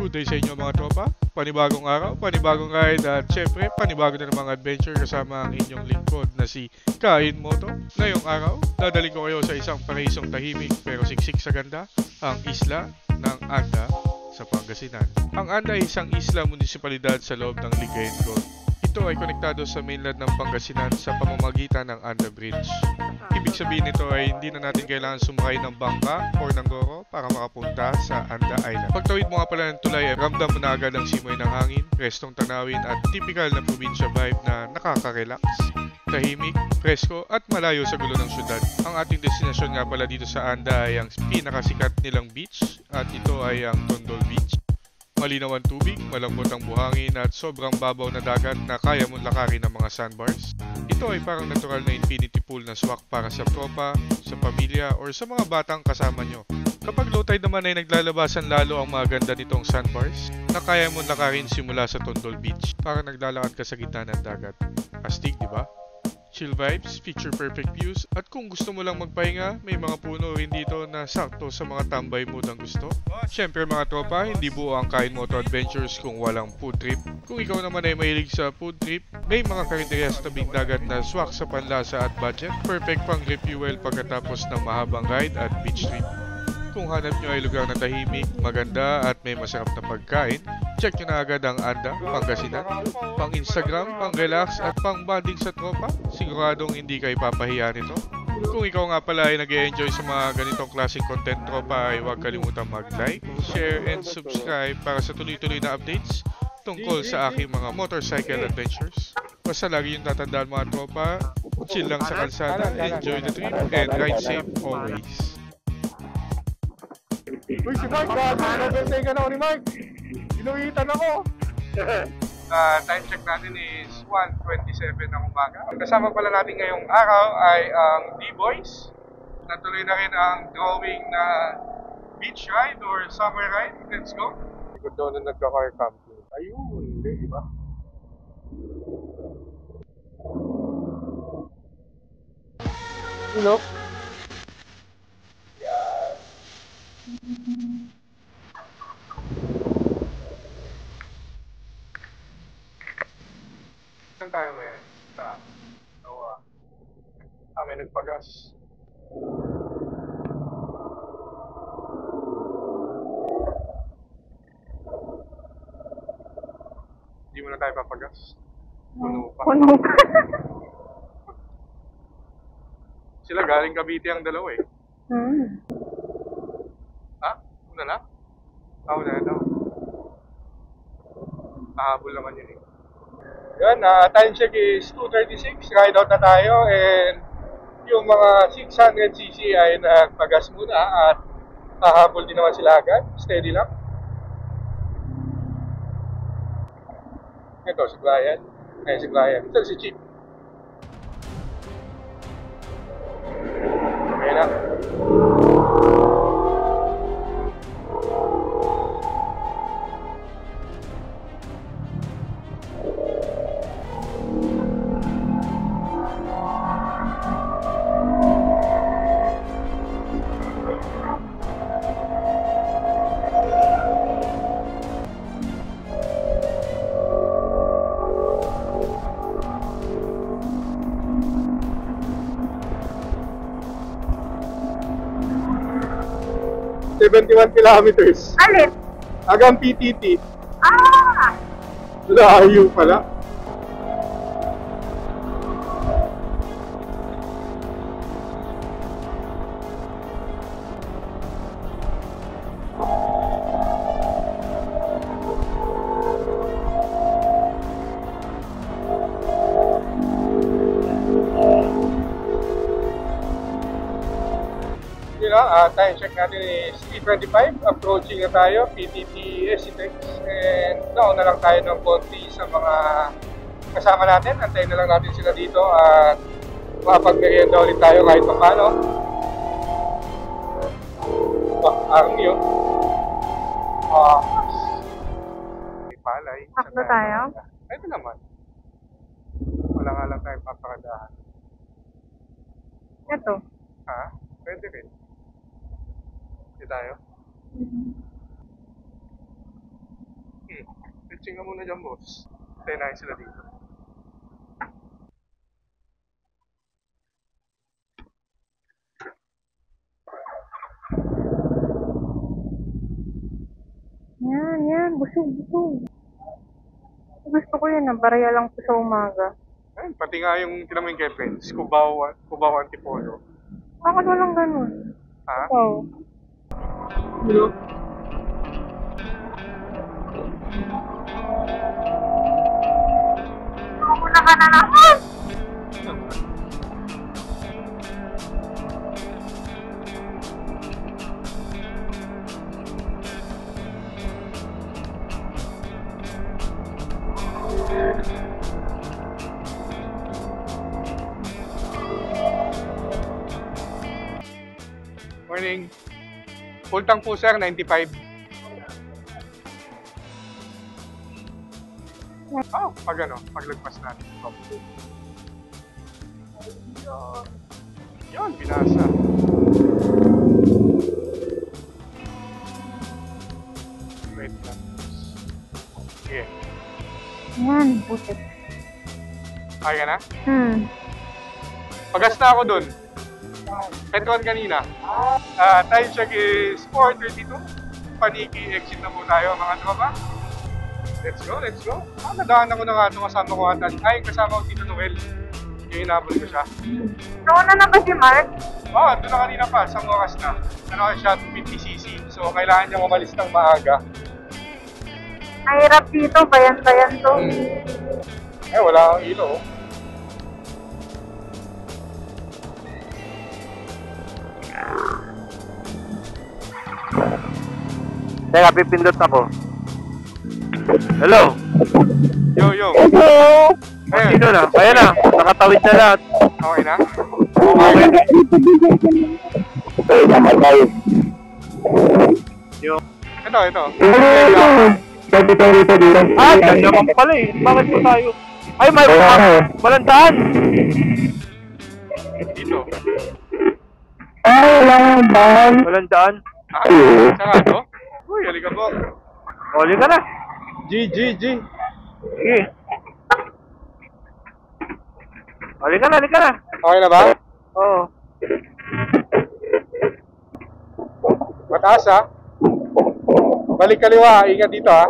Good day sa inyo mga tropa. Panibagong araw, panibagong ride at syempre panibago na namang adventure kasama ang inyong lingkod na si Kain Moto. Ngayong araw, dadali ko kayo sa isang paraisong tahimik pero siksik sa ganda, ang isla ng Anda sa Pangasinan. Ang Anda ay isang isla munisipalidad sa loob ng Ligayen Gold. Ito ay konektado sa mainland ng Pangasinan sa pamamagitan ng Anda Bridge. Ibig sabihin nito ay hindi na natin kailangan sumakay ng bangka o ng goro para makapunta sa Anda Island. Pagtawid mo nga pala ng tulay ay ramdam mo na agad ang simoy ng hangin, prestong tanawin at typical na probinsya vibe na nakaka-relax. Tahimik, presko at malayo sa gulo ng syudad. Ang ating destinasyon nga pala dito sa Anda ay ang pinakasikat nilang beach at ito ay ang Tondol Beach. Malinaw ang tubig, malambot ang buhangin at sobrang babaw na dagat na kaya mong lakarin ng mga sandbars. Ito ay parang natural na infinity pool na swak para sa tropa, sa pamilya, or sa mga batang kasama nyo. Kapag low tide naman ay naglalabasan lalo ang mga ganda nitong sandbars na kaya mong lakarin simula sa Tondol Beach. Parang naglalakad ka sa gitna ng dagat. Astig, di ba? Chill vibes, picture perfect views, at kung gusto mo lang magpahinga, may mga puno rin dito na sakto sa mga tambay mood ang gusto. Siyempre mga tropa, hindi buo ang Kain Moto Adventures kung walang food trip. Kung ikaw naman ay mahilig sa food trip, may mga karinderya sa tabing dagat na swak sa panlasa at budget. Perfect pang refuel pagkatapos ng mahabang ride at beach trip. Kung hanap nyo ay lugar na tahimik, maganda at may masarap na pagkain, check nyo na agad ang Anda, Pangasinan. Pang Instagram, pang relax at pang bonding sa tropa, siguradong hindi kayo ipapahiya nito. Kung ikaw nga pala ay nag-e-enjoy sa mga ganitong klaseng content tropa ay huwag kalimutang mag-like, share and subscribe para sa tuloy-tuloy na updates tungkol sa aking mga motorcycle adventures. Basta lagi yung tatandaan mga tropa, chill lang sa kalsada, enjoy the trip, and ride safe always. Uy, si Mark, nag-birthday ka na ni Mark. Inuwitan ako. Time check natin is 1:27 ng umaga. Ang kasama pala natin ngayong araw ay ang D-Boys. Natuloy na rin ang drawing na beach ride or summer ride. Let's go. Ikot doon na nagka-car camping. Ayun, hindi, di ba? Look. Saan tayo ngayon? Sa Noah. May nagpagas. Hindi mo na tayo papagas. Puno pa. Puno pa. Sila galing Cavite ang dalawa eh. Ha? Una na? Una na daw. Nahabol naman yun eh. Yan, time check is 2:36. Ride out na tayo and yung mga 600cc ay nagpagas muna at hahabol din naman sila agad. Steady lang. Ito si Brian. Ayan si Brian. Ito si Chip. Okay na. $71 kilometers. Alin? Hanggang PTT. Ah! Layo pala. Time check natin is 3:25. Approaching na tayo, PTT Esitex. And down na lang tayo ng konti sa mga kasama natin. Antayin na lang natin sila dito at makapag-merienda ulit tayo kahit pa paano. Arang yun. May palay. Takbo tayo? Ito naman. Wala nga lang tayong papakadahan. Ito. Ha? Pwede rin. Hindi tayo? Pitching ka muna dyan, boss. Tayo na sila dito. Yan. Busog. Gusto ko yan, barya lang po sa umaga. Ayun, pati nga yung tinaming kay Prince, Cubao Antipolo. Bakit walang ganun? Ha? Wow. Hello? Una ka na naman! Morning. Full tank po sir, 95. Pag paglagpas natin. Yun, binasa. Wait lang. Sige. Yan, buset. Kaya ka na? Pagas na ako dun. Petron kanina. Time check is 4:32. Paniki, exit na po tayo mga tropa. Let's go. Nadaan ako na nga ito kasama ko ata. Kasama ko dito Noel. Yung inabot ko siya. Nauna na ba si Mark? Doon na kanina pa, isang oras na. Siya 50cc. So, kailangan niya umalis ng maaga. Mahirap dito, bayan-bayan to. Wala kang ilo. Teka, pipindot ako. Hello? Yo. Sino na? Ayan na, nakatawid na lahat. Okay na? Okay. Yo. Ito. Yan naman pala eh. Bakit po tayo? Ay, may balantaan! Dito. Balantaan? Sarado? Uy, halika po. Huli ka na. G. Sige. Huli ka na. Okay na ba? Oo. Mataas ha? Balik kaliwa, ingat dito ha.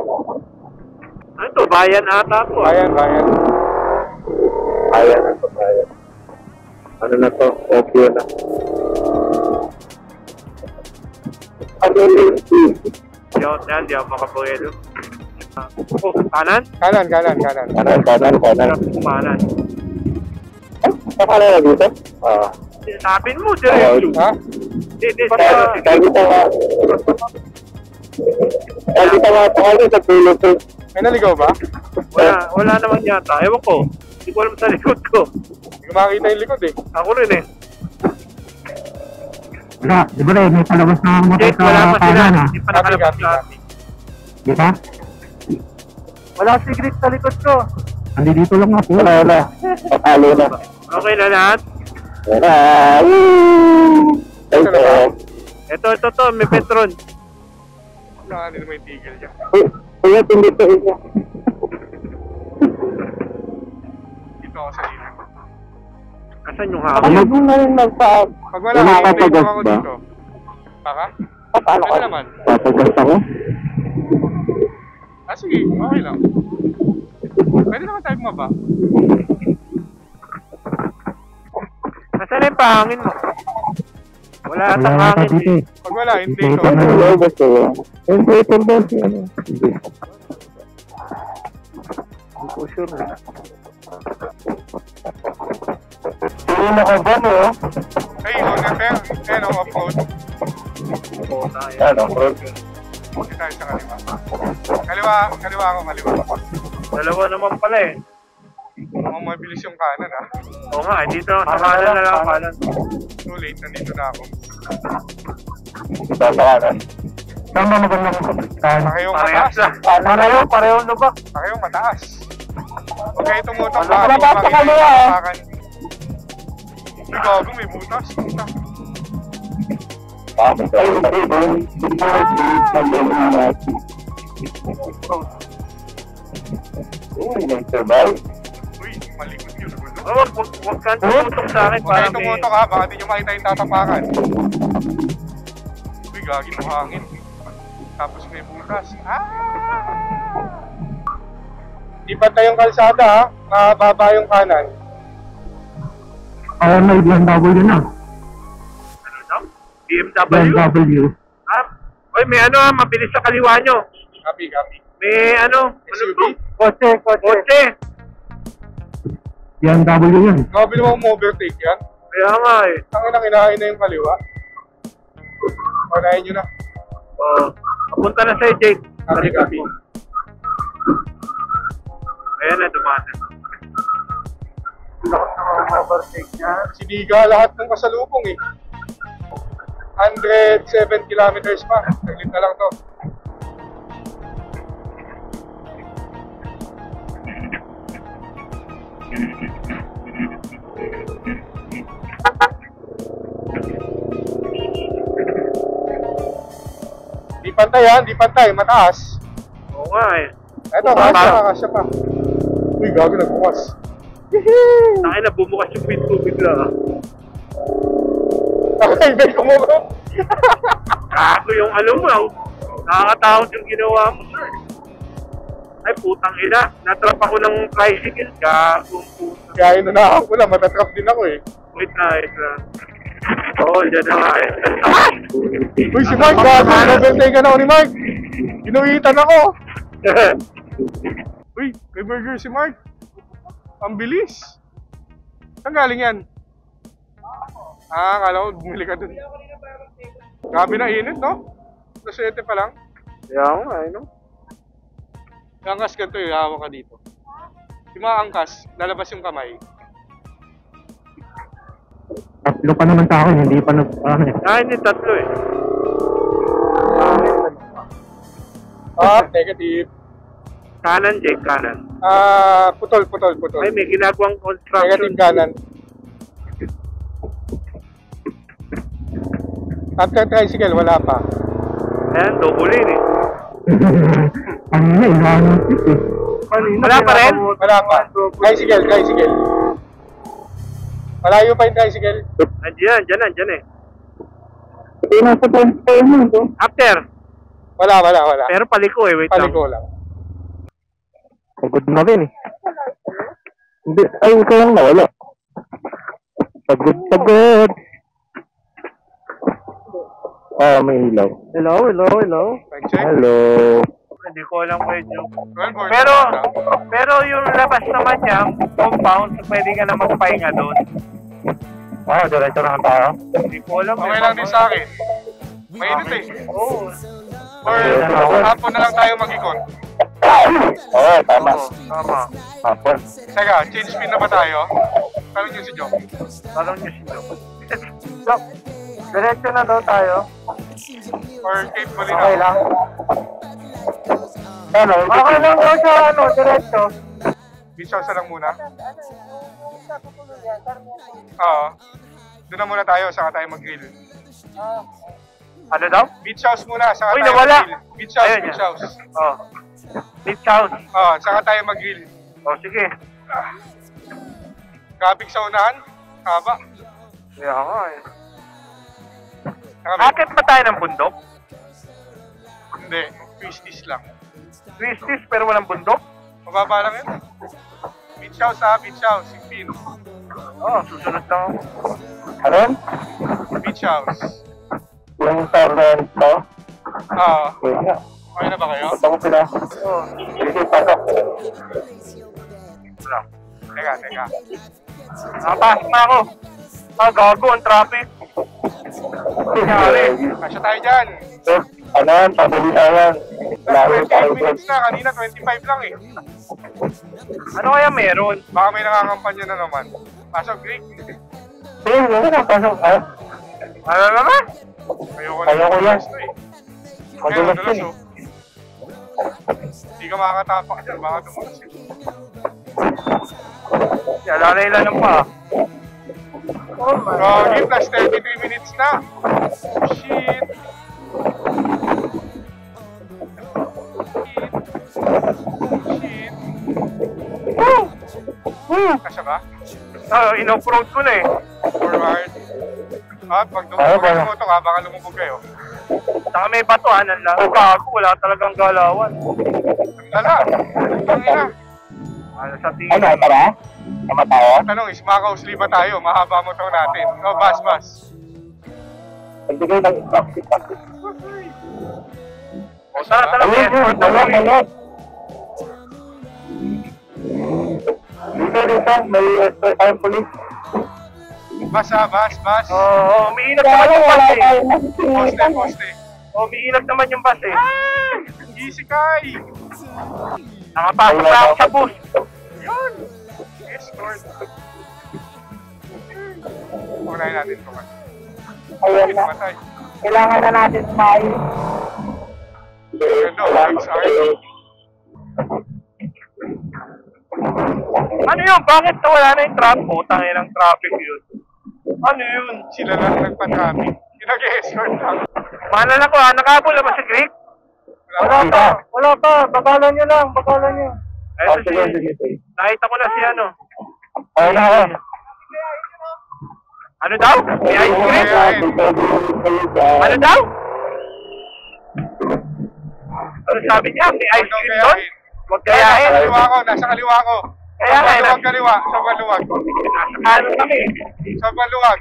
Ano to? Bayan ata to. Bayan. Bayan. Ano na to? Okay na. Di ako makapuwelo. Kanan? Kanan. Kanan. Nakala na dito? Sinabin mo, diretso. Ha? Sabi ka nga ako sa tulog ko. May naligaw ba? Wala naman yata. Ewan ko. Hindi ko alam sa likod ko. Hindi ko makakita yung likod eh. Ako rin eh. Wala, di ba rin, may palabas na ang motor Jake, sa wala pa sila. kanan ha? Hindi pa nakalabas lahat. Di ba? Wala secret sa likod ko. Andi dito lang ako. Wala. Patalo na. Okay na lahat? Wala. Ito na ba? Ito. May Petron. Wala, hindi naman yung tigil dyan. Kaya tindito isa. Dito ako sa ilip. Asan yung Ano hapon? mo na rin nagpa... Pag wala, Wala ka hintayin pagas ko ako ba? dito. Baka? Paano ka? Ano naman? Papagas ako? Sige, okay lang. Pwede naman tayo bumaba. Asan na yung pahangin mo? Wala atang Wala hangin dito eh. eh. Pag wala, hindi Dito ko. na lang gusto ko. Yung paper ba? Ano? Hindi. Hindi ko sure eh. Hindi na ka ba no? Ay, on-repair. Off-road. Oo, tayo. Ano? Road. Hindi tayo sa kaliwa. Kaliwa ako. Dalawa naman pala eh. Mukhang mabilis yung kanan ha. Oo nga, dito sa kanan na lang kanan. Too late, nandito na ako. Dito sa kanan. Saan ba magandang kapitan? Pakayong mataas. Pareho na ba? Pakayong mataas. Huwag kayo tumutong Ano, baka wala pa makita sa kamera, yung ah. tapakan. Uy, gago, may butas. Puta. Bakit tayo Uy, nag-survive. Uy, malikot yun. Oh, huwag kang tumutok sa akin Huwag kayo para may... tumutok ha, baka di nyo makita yung tatapakan. Uy, gagi ng hangin. Tapos may butas. Di pantay yung kalsada ha, mababa yung kanan. May BMW na. Ano daw? BMW? BMW. Ah, oy, may ano mabilis sa kaliwa nyo. Copy. May ano? SUV? Kotse. BMW yan. Grabe naman mo-overtake yan. Kaya nga eh. Ang kinain na yung kaliwa. Panayin nyo na. Oh, papunta na sa'yo, Jake. Copy. Ayan na, dumaan. Siniga lahat ng kasalubong eh. 107 kilometers pa. Saglit na lang to. Di pantay, mataas. Oo nga eh. Eto, kasya pa. Uy, gago nagbukas. Nakay na bumukas yung pinto bigla. Nakaibe ko mo ba? Kago yung alam mo. Nakakatakot yung ginawa mo, sir. Ay, putang ina. Natrap ako ng tricycle. Gagong puta. Kaya inunahan ko lang, matatrap din ako eh. Wait na. Oo, dyan na nga eh. Uy, si Mark, gago, nabentay ka na ako ni Mark. Inuwitan ako. Uy, may burger si Mark. Ang bilis. Saan galing yan? Akala ko, bumili ka dun. Grabe na init, no? Lasete pa lang. Kaya nga eh, no? Angkas ganito yung hawak ka dito. Yung mga angkas, lalabas yung kamay. Tatlo pa naman sa akin, hindi pa Hindi, tatlo eh. Negative. Kanan, Jake, kanan. Putol. Ay, may ginagawang construction. Negative kanan. After tricycle, wala pa. Ayan, double lane eh. Ang inaanap ito eh. Wala pa rin? Wala pa. Tricycle. Malayo pa yung tricycle. Dyan eh. Ito yung nasa 25 mo ito. After. Wala. Pero paliko eh, wait lang. Paliko lang. Pagod na rin eh. Hindi, ay ikaw lang nawala. Pagod. May ilaw. Hello. Check. Hello. Hindi ko alam medyo. Well, Pero yung labas naman niya, compound, pwede ka na magpahinga doon. Diretso na tayo. Hindi ko alam. okay lang din sa akin. Mainit eh. Oo. Or hapon na lang tayo mag-ikot. Oo, tama. Tama. Hapon. Teka, change pin na ba tayo? Tanong nyo si Joe. Parang niyo siya. Stop. Diretso na daw tayo. Or Cape Molina. Okay lang. Okay lang daw siya, diretso. Beach house na lang muna. Oo. Doon na muna tayo, saka tayo mag-grill. Ano daw? Beach house muna, saka Uy, tayo nawala. mag-grill. Beach house, Ayun beach yan. house. Oh. Beach house. Oo, saka tayo mag-grill. Oh, sige. Traffic sa unahan, haba. Kaya nga eh. Saka Akit ba tayo ng bundok? Hindi, twisties lang. Twisties pero walang bundok? Mababa lang yun. Beach house ha, beach house. Pin. Oo, susunod lang ako. Ano? Beach house. Yung servant ko? Oo. Okay na. Okay na ba kayo? Tapos sila. Oo. Sige, pasok. Wala. Teka. Nakapasok na ako. Gago ang traffic. Nangyari. Kasya tayo dyan. Ano yan? Pabili na yan. Lalo tayo 28 minutes na. Kanina 25 lang eh. Ano kaya meron? Baka may nakakampanya na naman. Pasok, Greek. Sige, ano? Pasok. Ano naman? Ayoko Ayoko yan. gusto eh. Madulas Ngayon, yan. Hindi ka makakatapak dyan. Baka tumulas eh. Lalay lang pa. Gagi, plus 33 minutes na. Shit. Shit. ba? In-off-road ko na eh. Forward. At pag Ayaw lumubog ba? yung moto ka, baka lumubog kayo. Saka may batuanan lang. Bago, wala talagang galawan. Ang lala. Ang ina. Ano sa tingin? Ano, tara? Tama tayo? Tanong is, makausli ba tayo? Mahaba motor natin. O, bas. Pagbigay ng toxic. O, tara, may escort na kami. Dito, may escort tayong police. Bas. Oo, umiilag naman yung bus eh. Poste. Umiilag naman yung bus eh. Easy kay. Nakapasok na ako sa bus. Yun. Escort. Unahin natin ito man. Ayan na. Matay. Kailangan na natin kumain. Ganda, XR. Ano yun? Bakit wala na yung traffic? Putang ina ng traffic yun. Ano yun? Sila lang nagpa-traffic. Nag-escort lang. Mana na ko ha, nakabol na ba si Greg? Wala pa. Bagalan nyo lang. Eto si, nakita ko na si ano. Ayun na. Ano daw? May ice cream? Ano daw? Ano sabi niya? May ice cream doon? Huwag kayahin. Nasa kaliwa ko. Kaya nga, Kaliwa. Sa baluwag. ano kami? Sa baluwag.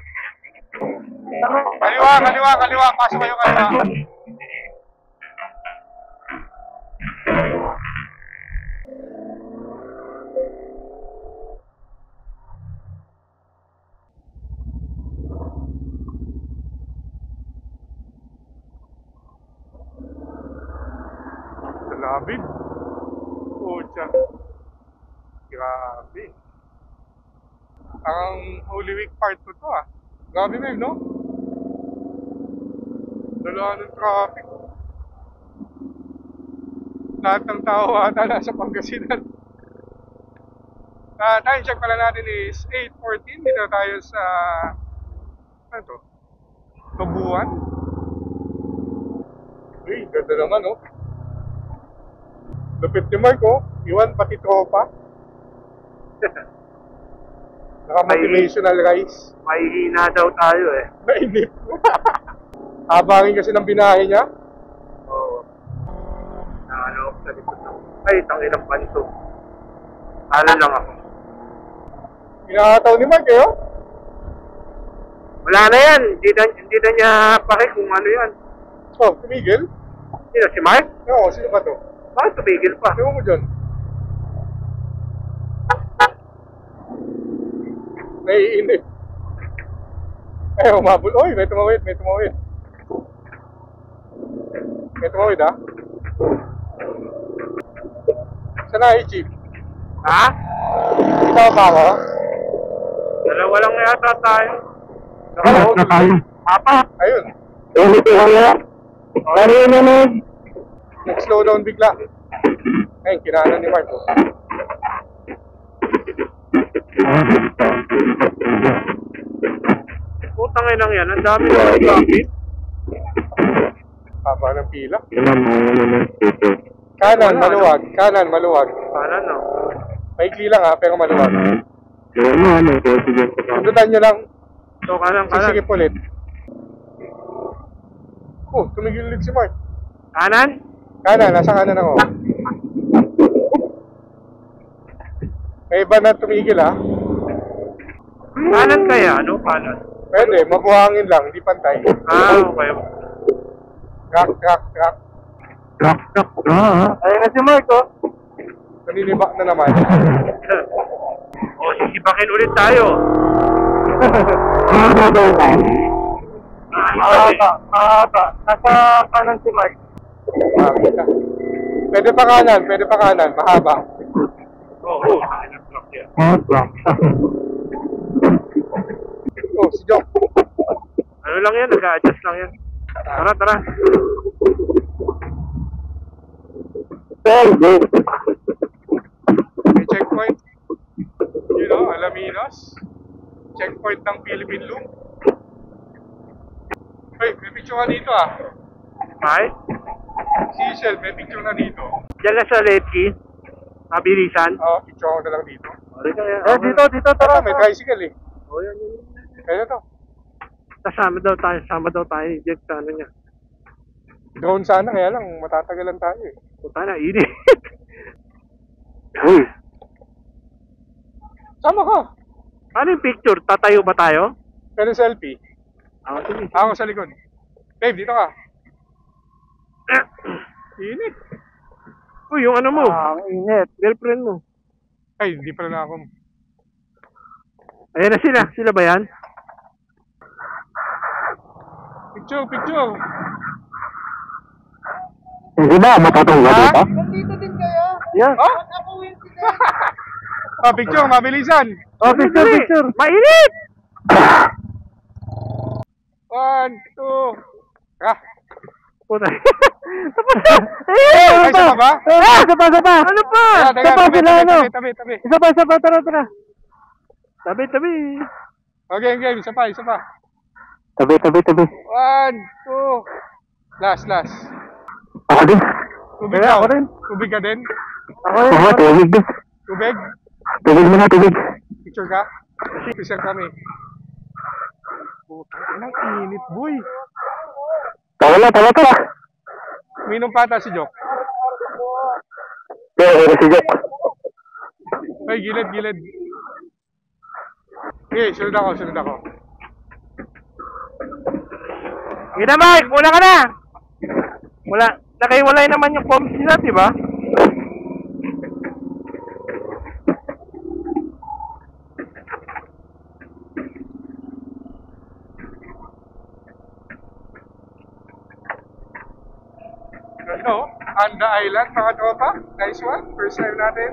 Kaliwa. Pasok kayo kaliwa. Grabe. Pucha. Grabe. Ang Holy Week part 2 to ah. Grabe Mel, no? Dala ng traffic. Lahat ng tao ata nasa Pangasinan. Time check pala natin is 8:14. Dito tayo sa ano to? Tubuan. Uy, ganda naman oh. Lupit ni Mark oh. Iwan pati tropa. Naka-motivational rice. May hina daw tayo eh. Mainit. Habangin kasi ng binahe niya. Oo. Ano, sa likod ng... Ay, tanginang panto. Ano lang ako. Pinakataw ni Mark eh oh. Wala na yan. Hindi na niya pake kung ano yan. Oh, tumigil? Sino, si Mark? Oo, sino ba to? Bakit tumigil pa? Ewan mo dyan. Naiinit. Ay, umabol. Oy, may tumawid. May tumawid ah. Saan na i-jeep? Ha? Ikaw ba ako? Dalawa lang yata tayo. Nakaw. Papa? Ayun. Ulit ko na. Ano yun naman? Nag-slow down bigla. Ayun, kinanan ni Mark. Oh. Putang inang yan. Ang dami na traffic. Haba ng pila. Kanan, maluwag. Kanan, maluwag. Sana no. Maikli lang ha, pero maluwag. Sundutan nyo lang. So, kanan. Sisigip ulit. Oh, tumigil ulit si Mark. Kanan? Kanan, nasa kanan ako. May iba na tumigil ha. Kanan kaya? Ano kanan? Pwede, mabuhangin lang, hindi pantay. Okay. Crack. Ayun na si Mark, oh. Naninibak na naman. O, sisibakin ulit tayo. Mahaba. Nasa kanan si Mark. Makita. Pwede pa kanan, mahaba. Oo. Truck yan. Oh, si Jock. Ano lang yan? Nag-a-adjust lang yan. Tara. May checkpoint. You know, Alaminos. Checkpoint ng Philippine Loop. Hey, may picture ka dito ah. May? Cecil, may picture na dito. Diyan lang sa Letki. Mabilisan. Oh, picture ko na lang dito. Dito, tara. May tricycle eh. O, yan. Kaya to. Sama daw tayo ni Jet sa ano niya. Drone sana, kaya lang, matatagalan tayo eh. Puta na, init. Uy, Sama ka. Ano yung picture? Tatayo ba tayo? Pero selfie. Sige. Ako sa likod. Babe, dito ka. Init. Uy, yung ano mo? ang init. Girlfriend mo. Ay, hindi pala na ako. Ayan na sila. Sila ba yan? Picture. Hindi ba matatong Ha? dito? Yan. Picture, mabilisan. Picture. Mainit! 1, 2. Ah, Puta. ay, isa pa ba? Isa pa. Ano pa? Tabi. Isa pa. Tara. Tabi. Okay, game. Isa pa. Tabi. 1, 2. Last. Ako din. Tubig Kaya daw. ako rin. Tubig ka din? Oo, tubig din. Tubig? Tubig mo na, tubig. Picture ka? Picture kami. Putang inang init, boy. Tara. Minom pa ata si Jok. Kaya, si Jack. Ay, gilid. Okay, sunod ako. Gina, Mike! Muna ka na! Nakaiwalay naman yung comms nila, di ba? Ano? On the island, mga tropa. Nice one. First time natin.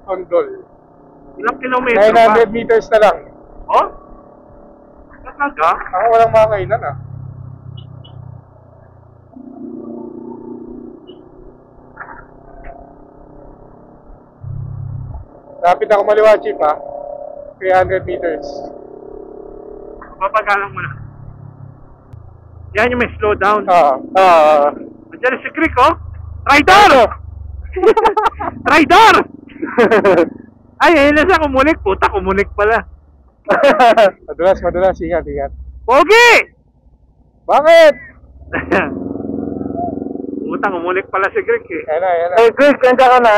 Ondol. Ilang kilometro pa? 900 meters na lang. Oh? Talaga? Ako walang mga kainan ah. Lapit ako maliwa, Chip ha. 300 meters. Papagalang mo na. Yan yung may slow down. Nandiyan si Crick, oh! Rider! Rider! Ay, ayun na siya kumulik. Puta, kumulik pala. Madulas. Ingat. Pogi! Bakit? Puta, kumulik pala si Crick, eh. Ayan na. Hey, Chris, kanda ka na?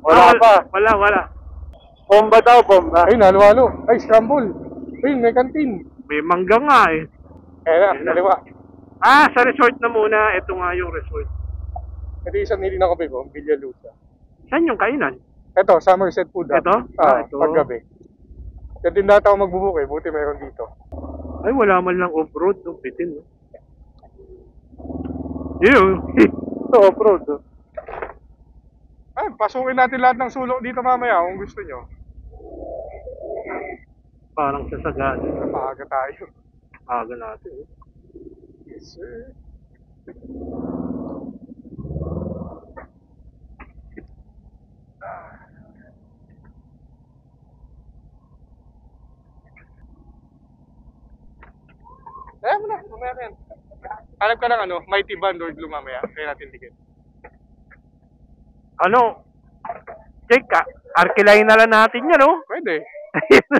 Wala pa. Wala. Bomba daw, bomba. Ay, halo. Ay, scramble. Ay, may kantin. May mangga nga, eh. Ayan na, maliwa. Sa resort na muna. Ito nga yung resort. Ito isang nilin ako, babe, ang Villalusa. Saan yung kainan? Ito, Somerset Food Hub. Ito? Ito. Paggabi. Kaya din data ako magbubook eh, buti mayroon dito. Ay, wala man lang off-road. No? Bitin, no? Yun. Ito, off-road. Ay, pasukin natin lahat ng sulok dito mamaya kung gusto nyo. Parang sasagad. Napaaga tayo. Aga natin, eh. Yes, sir. Ayaw mo na, mamaya na yan. Hanap ka ng ano, Mighty Band or Blue mamaya. Kaya natin tigil. Ano? Check ka. Arkilay na lang natin yan, no? Pwede.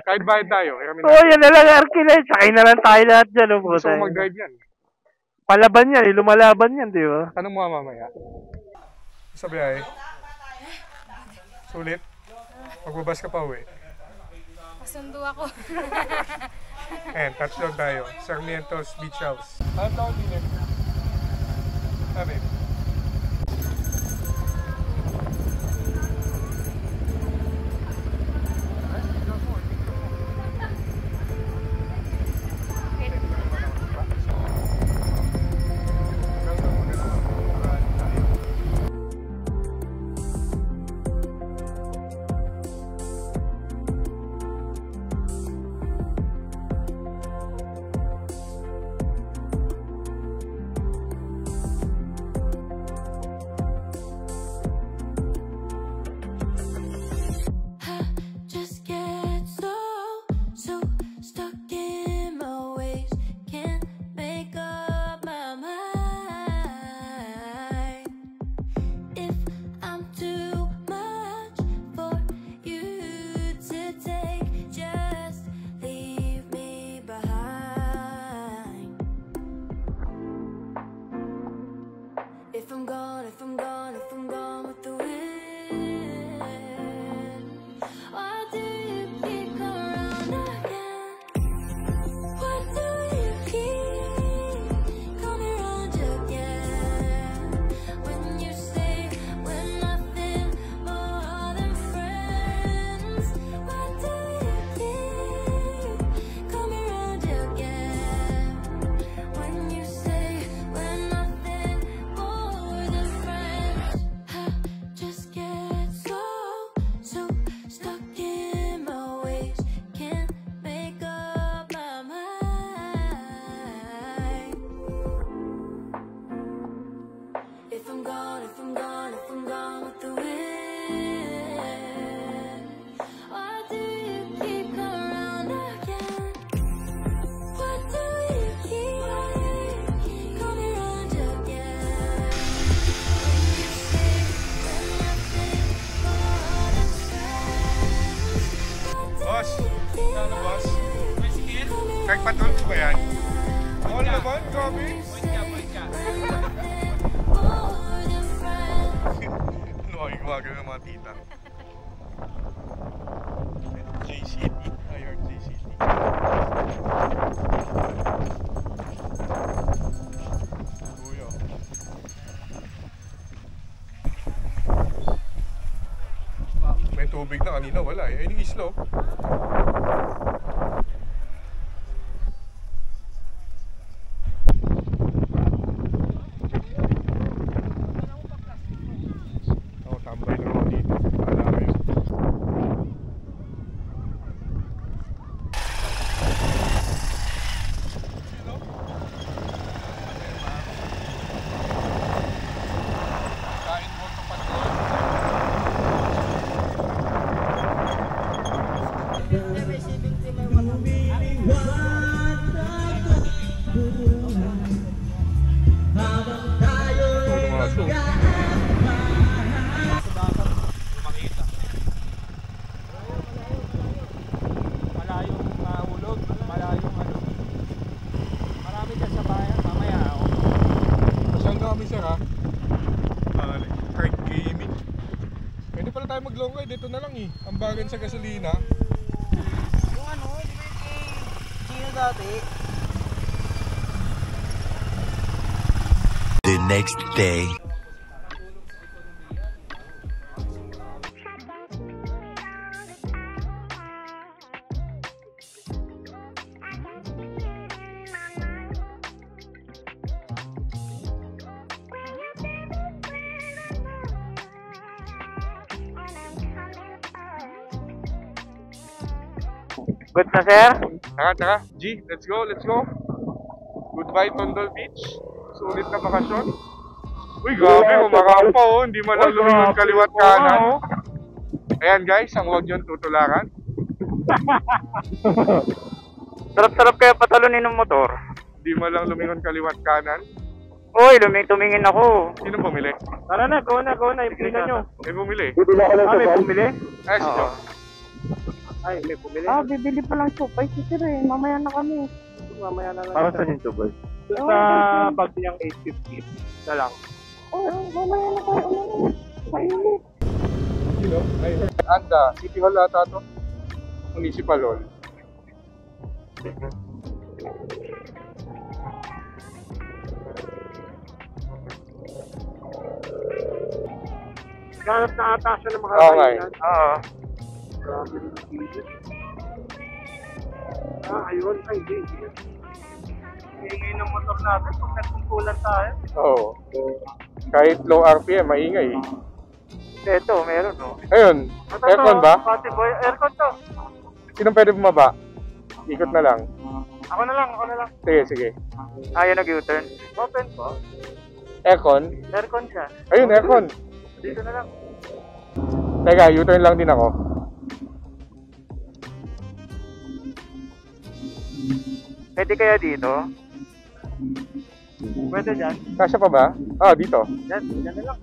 Kahit bayad tayo. Oo, yan na lang arkilay. Sakay na lang tayo lahat dyan, no? Gusto ko mag-drive yan. Palaban yan, lumalaban yan, di ba? Tanong mo mamaya. Sabi ay, sulit. Magbabas ka pa uwi. Pasundo ako. Ayan, touchdown tayo. Sarmientos Beach House. Ano tawag din yun? Sabi. yan. Ano naman, kami? Ano ay gumagano ng mga tita? JCT. I heard JCT. Kuya. May tubig na kanina, wala eh. Ayun yung islo. Ako, tambay na ako dito. Wala kayo. Kain mo ito pa. Malayong hulog, malayong ano. Marami dyan sa bayan, mamaya ako. Masyal na kami sir ha. Card gaming. Pwede pala tayo mag-long ride. Dito na lang eh. Ang bagan sa gasolina. Yung ano, di ba yung kay Gino dati? The next day. Good na, sir? Tara. G, let's go. Goodbye, Tondol Beach. Sulit na bakasyon. Uy, grabe, humarang pa oh. Hindi man lang lumingon kaliwat kanan. Ayan guys, ang huwag niyong tutularan. Sarap-sarap kaya patalunin ng motor. Hindi man lang lumingon kaliwat kanan. Uy, tumingin ako. Sino bumili? Tara na, go na, implikan nyo. May bumili. May bumili? Ay, si John. Ay, may bumili. Bibili pa lang supay si sir eh. Mamaya na kami. Mamaya na lang. Para saan yung tubig? Sa bag niyang 850. Na lang. Mamaya na tayo ulit. Mainit. You know, I heard. Anda, City Hall ata to. Municipal Hall. Ganap na ata siya ng mga Oo nga eh. kainan. Oo. Grabe ng bilis. Ayun. Ay, hindi. Hingay ng motor natin kung nagtungkulan tayo. Oo. Kahit low RPM, maingay. Ito, meron, no? Ayun, aircon ba? Pati boy, aircon to. Sinong pwede bumaba? Ikot na lang. Ako na lang. Sige. Ayaw nag-U-turn. Open po. Aircon? Aircon siya. Ayun, aircon. Dito na lang. Teka, U-turn lang din ako. Pwede kaya dito? Pwede dyan. Kasya pa ba? Dito. Dyan na lang.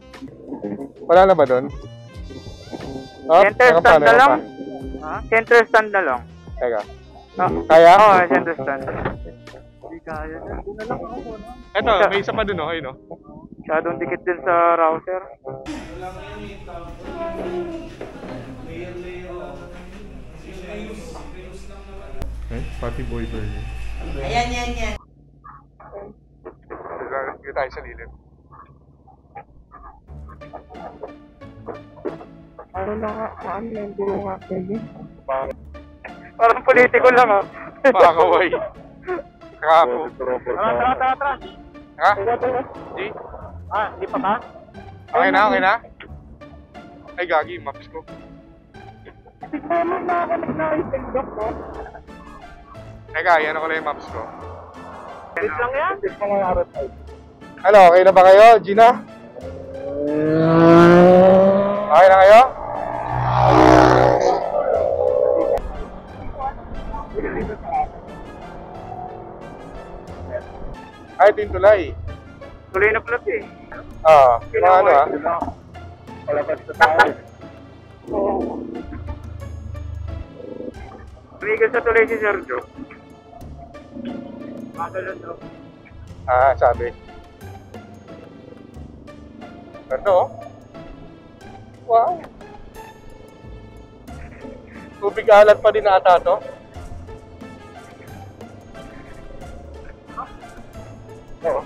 Wala na ba doon? Center meron pa, stand na meron lang. pa. Ha? Center stand na lang. Teka. Ah, Kaya? Oo, center stand. Hindi kaya na. Doon na lang ako. No? Eto, may isa pa dun oh, ayun oh. Masyadong dikit din sa router. Pati boy burger. Ayan. Dito tayo sa lilim. Ano na nga, hindi mo nga pwede. Parang politiko lang, ha? Pakaway. Kapo. Tara. Ha? G? Hindi pa ba? Okay na? Ay, gagi, maps ko. Tignan na ako nag-na-isendok ko. Teka, yan ako lang yung maps ko. Wait lang yan. Ano, okay na ba kayo, Gina? Okay na kayo? Ay, ito yung tulay. Tuloy na pala eh. Yung mga ano Tumigil sa tuloy si Sergio. Magalon daw. Sabi. Ganda oh. Wow. Tubig alat pa din ata to. Oo.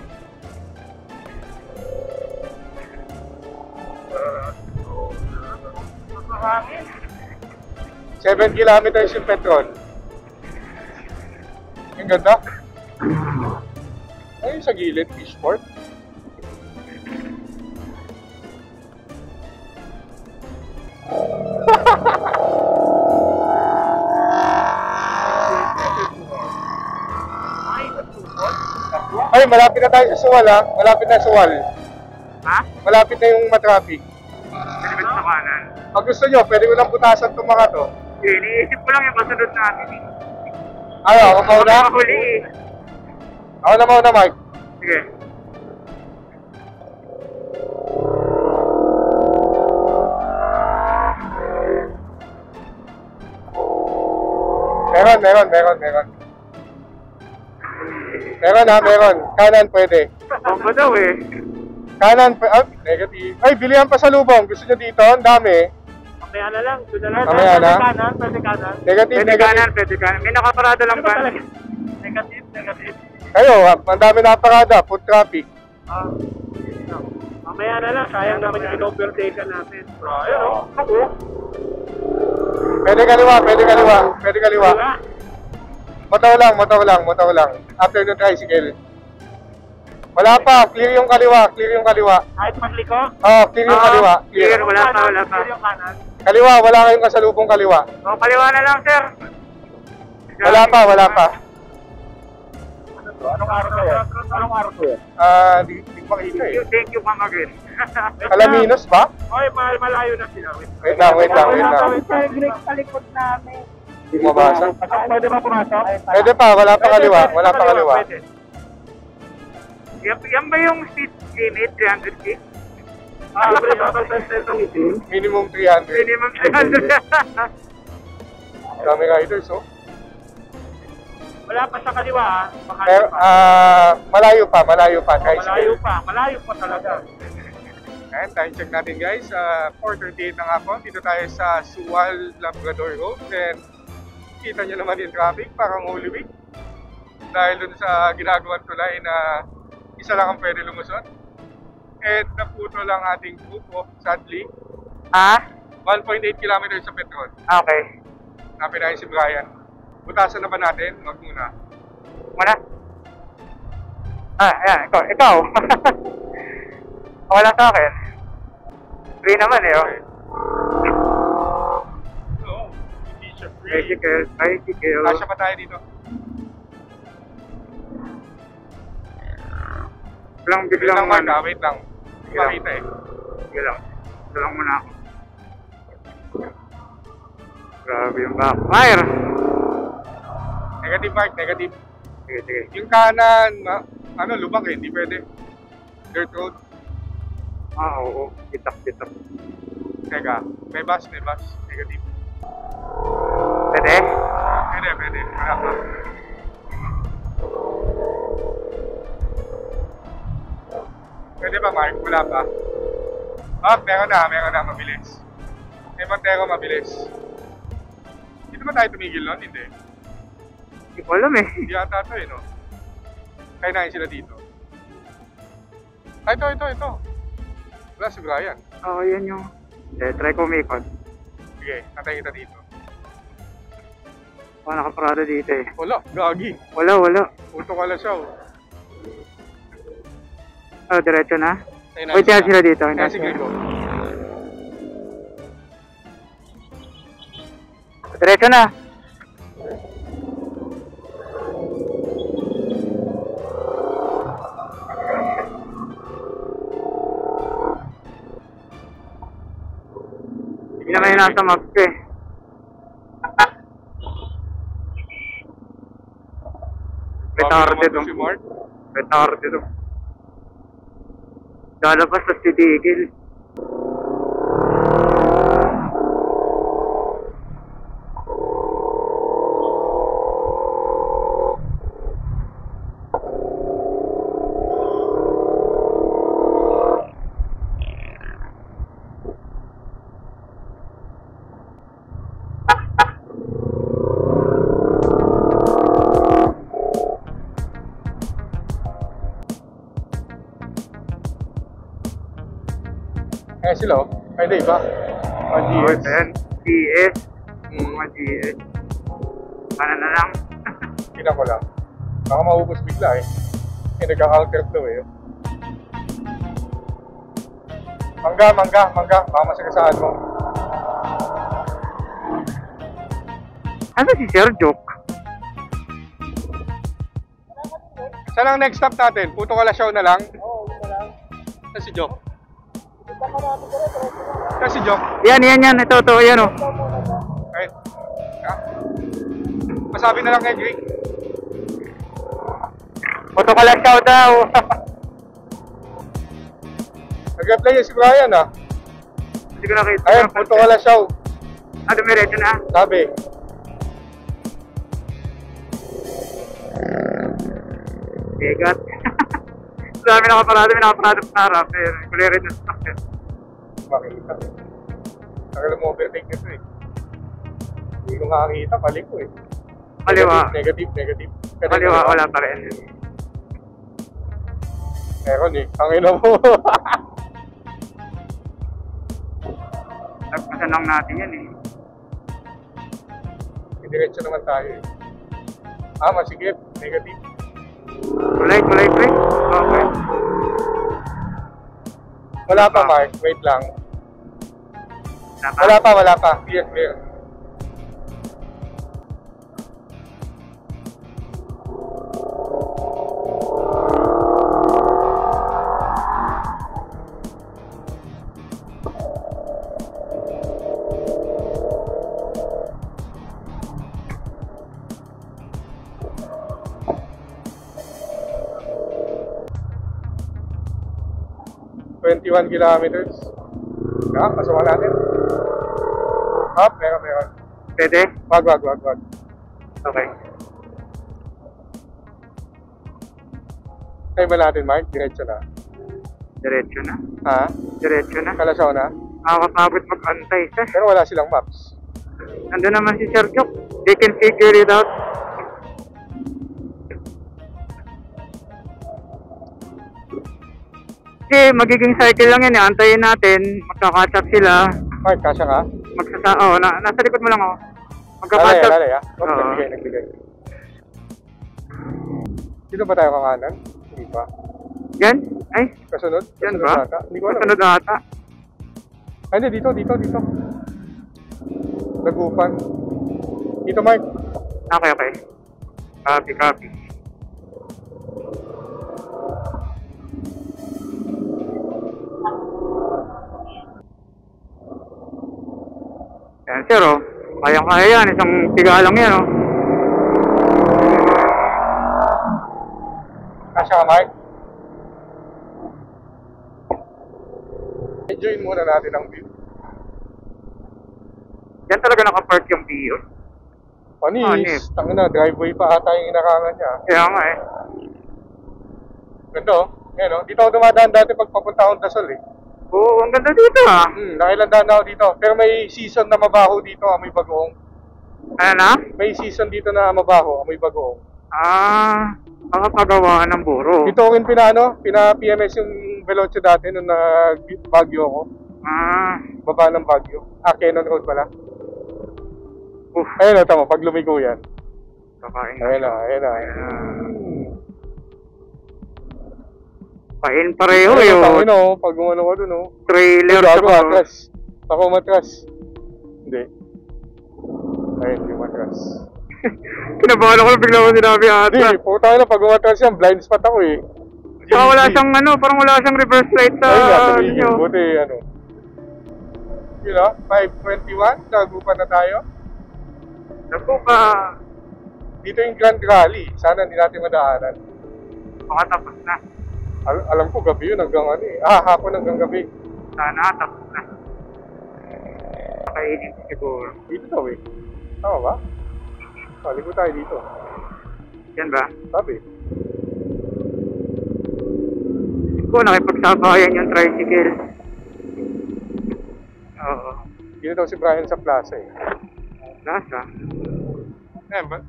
7 kilometers yung petrol. Ang ganda. Ay, sa gilid, fishport. Ay, malapit na tayo sa Suwal ha. Malapit na Suwal. Ha? Malapit na yung matraffic. Pwede ba sa kanan? Pag gusto nyo, pwede ko lang putasan itong mga to. Iniisip ko lang yung kasunod natin eh. Ako mauna? Huli eh. Ako na mauna, Mike. Sige. Meron. Meron. Kanan pwede. Bomba daw eh. Kanan, negative. Ay, bilihan pa sa lubong. Gusto nyo dito? Ang dami. Mamaya na lang. Doon na lang. Mamaya na? Pwede kanan. Negative. Pwede kanan. May nakaparada lang ba? Negative. Kayo, ang dami na parada. Foot traffic. Mamaya na lang. Sayang naman yung in-overtaken natin. Ayun o. Ako. Pwede kaliwa. Motaw lang. After the tricycle. Wala pa, clear yung kaliwa. Kahit magliko? Clear yung kaliwa. Clear, wala pa. Clear yung kanan. Kaliwa, wala kayong kasalubong kaliwa. Kaliwa na lang, sir. Wala pa. Anong araw ko yan? Di makita eh. Thank you, Ma'am again. Alaminos ba? Oy, malayo na sila. Wait lang. Greg sa likod namin. Hindi mabasa. Pwede ba pumasok? Pwede pa, wala pa kaliwa. Pwede. Yan ba yung speed limit, 300 feet? Minimum 300. Minimum 300. Dami riders, oh. Wala pa sa kaliwa, ha? Pero, malayo pa. Malayo pa talaga. Ayan, time check natin guys. 4:38 na nga po. Dito tayo sa Suwal, Labrador Road. Then, kita nyo naman yung traffic, parang Holy Week. Dahil dun sa ginagawang tulay na isa lang ang pwede lumusot. And naputo lang ating grupo, sadly. 1.8 kilometers sa petrol. Okay. Napin natin si Brian. Butasan na ba natin? Wag muna. Muna? Ayan. Ikaw. Wala sa akin. Free naman eh, oh. Oo. Hindi siya free. Bicycle. Kasya pa tayo dito. Biglang Mark, wait lang. Hindi Sige lang. makita eh. Sige lang. Ito lang muna ako. Grabe yung backfire. Negative, Mark. Negative. Sige. Yung kanan, lubak eh. Hindi pwede. Dirt road. Oo. Bitak. Teka. May bus. Negative. Pwede? Pwede. Wala pa. Pwede ba, Mark? Wala pa. Meron na. Mabilis. May Montero, mabilis. Dito ba tayo tumigil nun? Hindi. Hindi ko alam eh. Hindi ata ito eh, no? Kaya nahin sila dito. Ito. Wala si Brian. Oo, yan yung... try ko umikot. Sige, natay kita dito. Nakaparada dito eh. Wala, gagi. Wala. Puto ka lang siya, oh. Diretso na? Ayun, Wait, yan sila dito. Kaya sige ko. Diretso na! Hindi naman yung nasa map eh. Petarde Bago naman si Mark. Petarde to. Lalabas sa titigil. Eh sila, oh. Ay, di ba? Mga Oh, GS. ito yan. GS. Hmm, Mga GS. Ano na lang? tingnan ko lang. Baka maubos bigla eh. Eh, nagka-counter flow eh. Mangga. Baka masagasaan mo. Ano si Sir Joke? Saan ang next stop natin? Puto Kalasyaw na lang? Oo, yun na lang. Saan si Jok? Saan si Jok? Yan. Ito, yan o. Ay. Ha? Masabi na lang kay Greg. Puto Kalasyaw daw. Nag-reply yun si Brian ah. Hindi ko nakita. Ayun, Puto Kalasyaw. Ah, dumiretso na. Sabi. Bigat. Dami nakaparado sa harap. Kulirin na stock yan. Makita. Tagal mo overtake nito eh. Hindi ko makakita, balik ko eh. Kaliwa. Negative. Kaliwa, wala pa rin. Meron eh. Ang ina mo. Nagpasan lang natin yan eh. Diretso naman tayo eh. Ah, masigip. Negative. Kulay. Okay. Wala pa, Mark. Wait lang. Wala pa. Clear. 21 kilometers. Pasok natin. Meron. Pwede? Wag. Okay. Tayo ba natin, Mark? Diretso na. Diretso na. Ha? Diretso na. Kalasyaw na? Nakakapagod mag-antay siya. Pero wala silang maps. Nandun naman si Sir Joke. They can figure it out. Kasi magiging cycle lang yan. Antayin natin. Magka-catch up sila. Mark, kasya ka? Nasa likod mo lang ako. Magka-catch up. Lalay. Oo. Nagbigay. Dito ba tayo kakanan? Hindi pa. Yan? Ay, Kasunod? yan Kasunod ba? ata? Hindi ko alam. Kasunod ata. Ay, hindi. Dito. Lagupan. Dito, Mark. Okay. Copy. Yan, sir, oh. Kayang-kaya yan. Isang tiga lang yan, oh. Kasya ka, Mark? Enjoyin muna natin ang view. Yan talaga nakapark yung Pio. Panis. Panis. Tangina, driveway pa ata yung inakangan niya. Kaya nga, eh. Ganda, oh. Ngayon, oh. Dito ako dumadaan dati pag papunta akong Dasol, eh. Oo, ang ganda dito, ah. Nakailandaan na ako dito. Pero may season na mabaho dito, amoy bagoong. Ano na? May season dito na mabaho, amoy bagoong. Makapagawa ng buro. Dito ko rin pina-PMS yung Veloce dati nung nag-Baguio ako. Baba ng Baguio. Cannon Road pala. Ayun na, tama, pag lumigo yan. Ayun na. Pain pareho Ayun, yun. tangin, oh. Pag umano ko dun, oh. Trailer Gago, sa matras. Ako matras. Hindi. Ayun, yung matras. Kinabahan ako na bigla ko sinabi ata. Hindi, puta na, pag umatras yan, blind spot ako eh. Wala siyang parang wala siyang reverse light sa Ayun, buti, Yun, 5:21, nagupan na tayo. Naku ka. Dito yung Grand Rally, sana hindi natin madaanan. Baka tapos na. Alam ko, gabi yun hanggang hapon hanggang gabi. Sana tapos na. Kainin siguro. Dito daw eh. Tama ba? Ligo tayo dito. Yan ba? Sabi. Kung nakipagsabayan yung tricycle. Oo. Dito daw si Brian sa plaza eh. Plaza?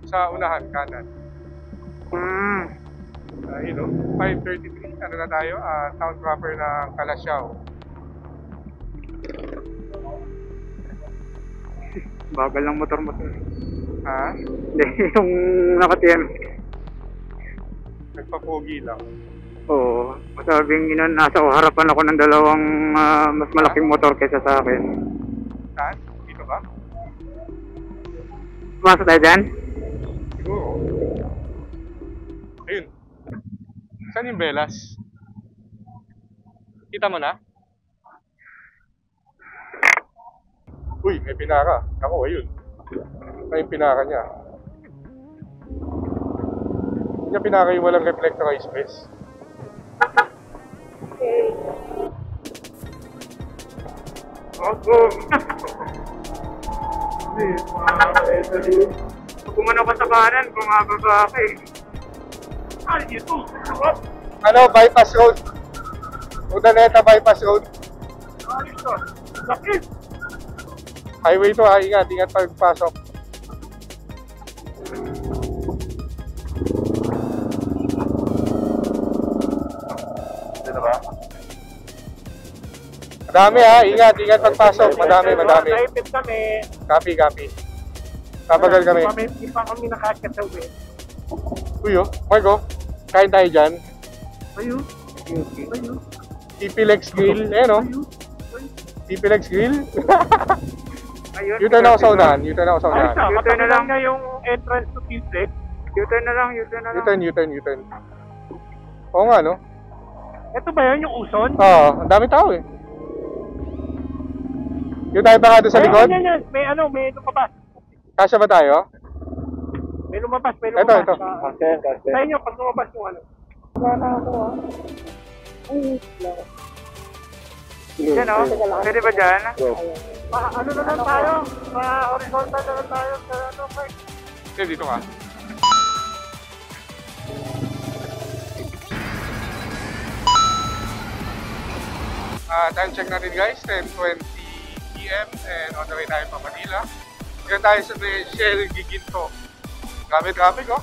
Sa unahan, kanan. Yun 5:33, ano na tayo? Town proper ng Kalasyaw. Bagal ng motor-motor. Ha? Hindi, yung nakatiyan. Nagpapogi lang. Oo. Masabing nasa harapan ako ng dalawang mas malaking motor kaysa sa akin. Saan? Dito ba? Pumasok tayo dyan? Siguro. Ayun. Saan yung Belas? Kita mo na? Uy, may pinaka. Ako, ayun. Ay, yung pinaka niya. Hindi niya pinaka yung walang reflectorized space. Opo. Pag umano ka sa kanan, bumababa ka eh. Ay, ito. Ano, bypass road. Udaneta bypass road. Ayos to. Sakit. Highway to ha, ingat, ingat pagpasok. Dito ba? Madami ha, ingat, ingat pagpasok. Madami. Naipit kami. Copy. Tabagal kami. Hindi pa kami nakakataw eh. Uy oh, Margo, kain tayo dyan. Ayun. Ayun. TP-Lex Grill, ayan oh. TP-Lex Grill. Ayun. U-turn ako sa unahan, U-turn ako sa Ayos unahan. na. U-turn na Katabi lang. lang niya yung entrance to T-Flex. U-turn na lang. U-turn. Oo nga no? Ito ba yun yung uson? Oo, ang dami tao eh. Yung tayo pa nga doon sa likod? Yan. May lumabas. Kasya ba tayo? May lumabas. Ito. Sa inyo, pag lumabas yung ano. Wala na ako ah. Ay, wala. Dyan o. Pwede ba dyan? Ano na lang tayo? Horizontal na lang tayo sa ano, Mike. Okay, dito ka. Time check natin guys, 10:20 PM and on the way tayo pa Manila. Diyan tayo sa Shell Giginto. Grabe traffic oh.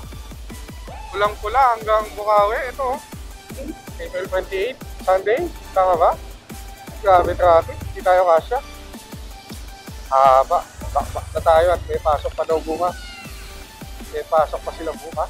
Pulang-pula hanggang Bukawi. Ito oh. April 28, Sunday. Tama ba? Grabe traffic. Hindi tayo kasya. Haba. Bakbak na tayo at may pasok pa daw bukas. May pasok pa sila bukas.